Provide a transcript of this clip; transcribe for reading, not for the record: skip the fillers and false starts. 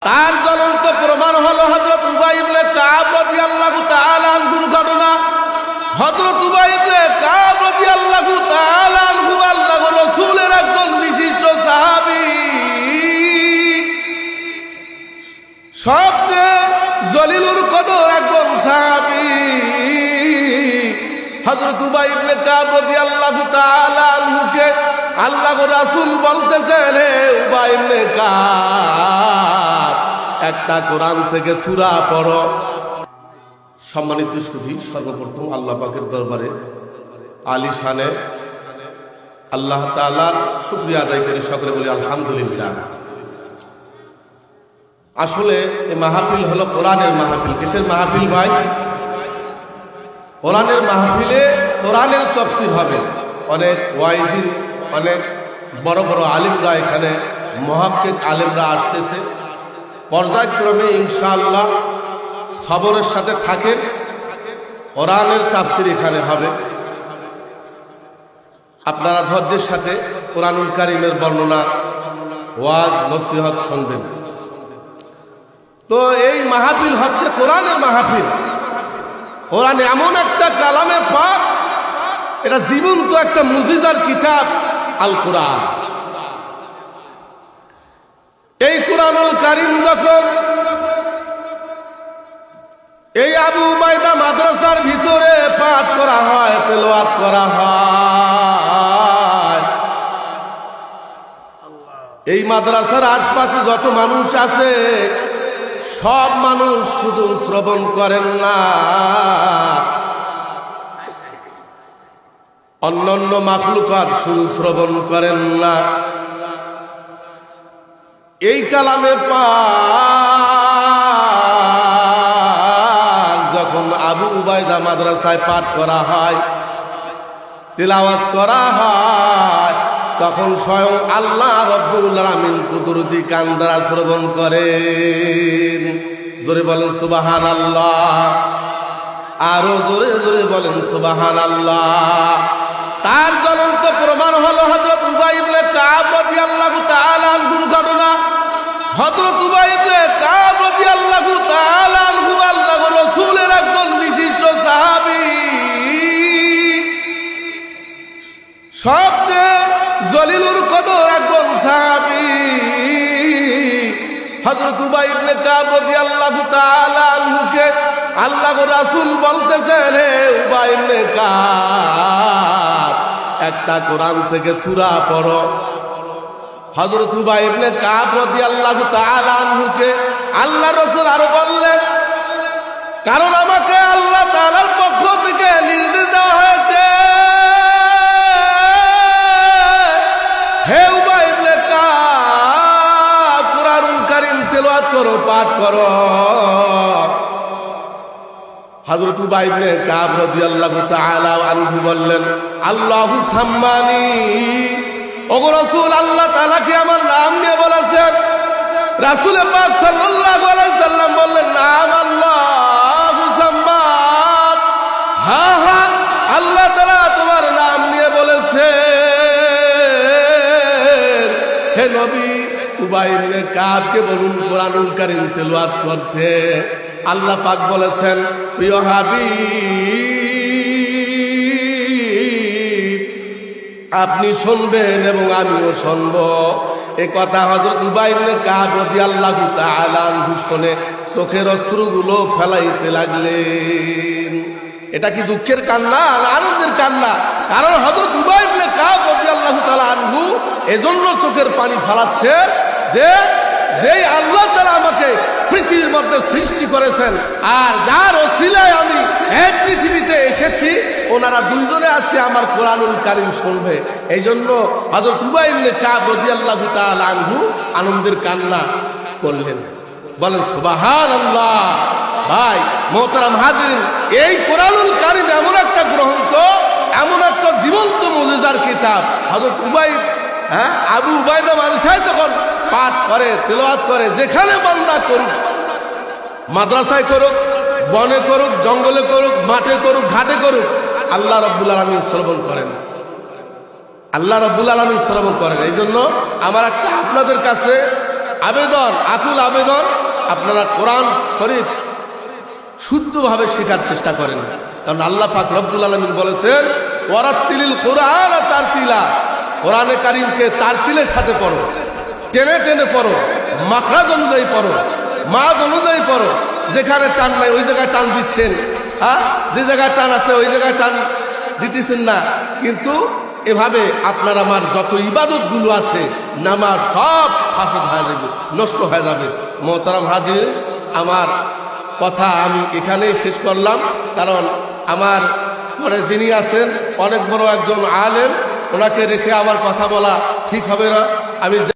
তার জ্বলন্ত প্রমাণ হলো হযরত উবাই ইবনে কাব রাদিয়াল্লাহু তাআলা আনহুর ঘটনা। হযরত উবাই ইবনে কাব রাদিয়াল্লাহু তাআলা আনহু আল্লাহর রাসূলের একজন বিশিষ্ট সাহাবী, সবচেয়ে জলিলুল কদর একজন সাহাবী। হযরত উবাই ইবনে কাব রাদিয়াল্লাহু তাআলা আনহুকে আল্লাহর রাসূল বলতেছেন, হে উবাই ইবনে কাব, একটা কোরআন থেকে সূরা পড়ো। সম্মানিত সুধী, সর্বপ্রথম আল্লাহ পাকের দরবারে আলিশানে আল্লাহ তাআলার শুকরিয়া আদায় করে সকলে বলি আলহামদুলিল্লাহ। আসলে এই মাহফিল হলো কোরআনের মাহফিল। কিসের মাহফিল ভাই? কোরআনের মাহফিলে কোরআনের তাফসীর হবে। অনেক ওয়াইজিন, অনেক বড় বড় আলিমরা এখানে, মুহাক্কিক আলিমরা আসতেছে। পর্যায়ক্রমে ইনশাআল্লাহ সবরের সাথে থাকে কোরআনের তাফসীর এখানে হবে। আপনারা ধৈর্যের সাথে কোরআনুল কারীমের বর্ণনা, ওয়াজ, নসিহত শুনবেন। তো এই মাহফিল হচ্ছে কোরআনের মাহফিল। কোরআন এমন একটা কালামে পাক, এটা জীবন্ত একটা মুজিজার কিতাব আল কোরআন। এই কোরআনুল কারীম যখন এই আবু উবাইদা মাদ্রাসার ভিতরে পাঠ করা হয়, তেলাওয়াত করা হয়, এই মাদ্রাসার আশপাশে যত মানুষ আছে সব মানুষ শুধু শ্রবণ করেন না, অন্যান্য মাখলুকাত শুধু শ্রবণ করেন না। এই কালামে পাক যখন আবু উবাইদা মাদ্রাসায় পাঠ করা হয়, তিলাওয়াত করা হয়, তখন স্বয়ং আল্লাহ রাব্বুল আলামিন কুদরতি কান দ্বারা শ্রবণ করেন। জোরে বলেন সুবহানাল্লাহ, আরো জোরে জোরে বলেন সুবহানাল্লাহ। তার জ্বলন্ত প্রমাণ হলো হযরত উবাই ইবনে কাব রাদিয়াল্লাহু তাআলা আনহুর ঘটনা। হযরত উবাই ইবনে কাব রাদিয়াল্লাহু তাআলা আনহু আল্লাহর রাসূলের একজন বিশিষ্ট সাহাবী, সবচেয়ে জলিলুল কদর একজন সাহাবী। হযরত উবাই ইবনে কাব রাদিয়াল্লাহু তাআলা আনহুকে আল্লাহর রাসূল বলতেছেন, হে উবাই ইবনে কাব, একটা কোরআন থেকে সূরা পড়ো। হযরত উবাই ইবনে কাব রাদিয়াল্লাহু তাআলা আনহুকে আল্লাহর রাসূল আরো বললেন, কারণ আমাকে আল্লাহ তাআলার পক্ষ থেকে নির্দেশ দেওয়া হয়েছে, হে উবাই ইবনে কাব, কোরআনুল কারীম তেলাওয়াত করো, পাঠ করো। হযরত উবাই ইবনে কাব রাদিয়াল্লাহু তাআলা আনহু বললেন, আল্লাহু সাম্মানি, ওগো রাসূল, আল্লাহ তাআলা কি আমার নাম নিয়ে বলেছেন? রাসূল পাক সাল্লাল্লাহু আলাইহি সাল্লাম বললেন, নাম আল্লাহু সাম্মান, হ্যাঁ হ্যাঁ, আল্লাহ তাআলা তোমার নাম নিয়ে বলেছেন। হে নবী, উবাই ইবনে কাবকে বলুন কোরআনুল কারীম তেলাওয়াত করতে। আল্লাহ পাক বলেছেন, প্রিয় হাবিব, আপনি শুনবেন এবং আমিও শুনব। এ কথা হযরত উবাই ইবনে কাব রাদিয়াল্লাহু তাআলা আনহু শুনে চোখের অশ্রুগুলো ফেলাইতে লাগলেন। এটা কি দুঃখের কান্না না আনন্দের কান্না? কারণ হযরত উবাই ইবনে কাব রাদিয়াল্লাহু তাআলা আনহু এজন্য চোখের পানি ফেলাচ্ছেন যে যেই আল্লাহ তাআলা আমাকে পৃথিবীর মধ্যে সৃষ্টি করেছেন আর যার ওসিলায় আমি এই পৃথিবীতে এসেছি, ওনারা দুইজনে আজকে আমার কোরআনুল কারীম শুনবে। এই জন্য হযরত উবাই ইবনে কাব রাদিয়াল্লাহু তাআলা আনহু আনন্দের কান্না করলেন। বলেন সুবহানাল্লাহ। ভাই মোহতারাম হাজিরিন, এই কোরআনুল কারীম এমন একটা গ্রন্থ, এমন একটা জীবন্ত মুজিজার কিতাব। হযরত উবাই আবু উবাইদা মাদ্রাসায় যখন পাঠ করে, তেলাওয়াত করে, যেখানে বান্দা করুক, মাদ্রাসায় করুক, বনে করুক, জঙ্গলে করুক, মাঠে করুক, ঘাটে করুক, আল্লাহ রাব্বুল আলামিন শ্রবণ করেন, আল্লাহ রাব্বুল আলামিন শ্রবণ করেন। এই জন্য আমার একটা আপনাদের কাছে আবেদন, আকুল আবেদন, আপনারা কোরআন শরীফ শুদ্ধভাবে শেখার চেষ্টা করেন। কারণ আল্লাহ পাক রব্বুল আলামিন বলেছেন ওয়ারাত্তিলিল কোরআন তারতিলা, কোরআনে কারীমকে তারতিলের সাথে পড়ো, টেনে টেনে পড়ো, মাখরাজ অনুযায়ী পড়ো, মাদ অনুযায়ী পড়ো। যেখানে টান নাই ওই জায়গায় টান দিচ্ছেন, হ্যাঁ, যে জায়গায় টান আছে ওই জায়গায় টান দিতেছেন না। কিন্তু এভাবে আপনার আমার যত ইবাদত গুলো আছে নামাজ সব ফাসাদ হয়ে যাবে, নষ্ট হয়ে যাবে। মোহতারাম হাজির, আমার কথা আমি এখানেই শেষ করলাম, কারণ আমার পরে যিনি আছেন অনেক বড় একজন আলেম, ওনাকে রেখে আমার কথা বলা ঠিক হবে না। আমি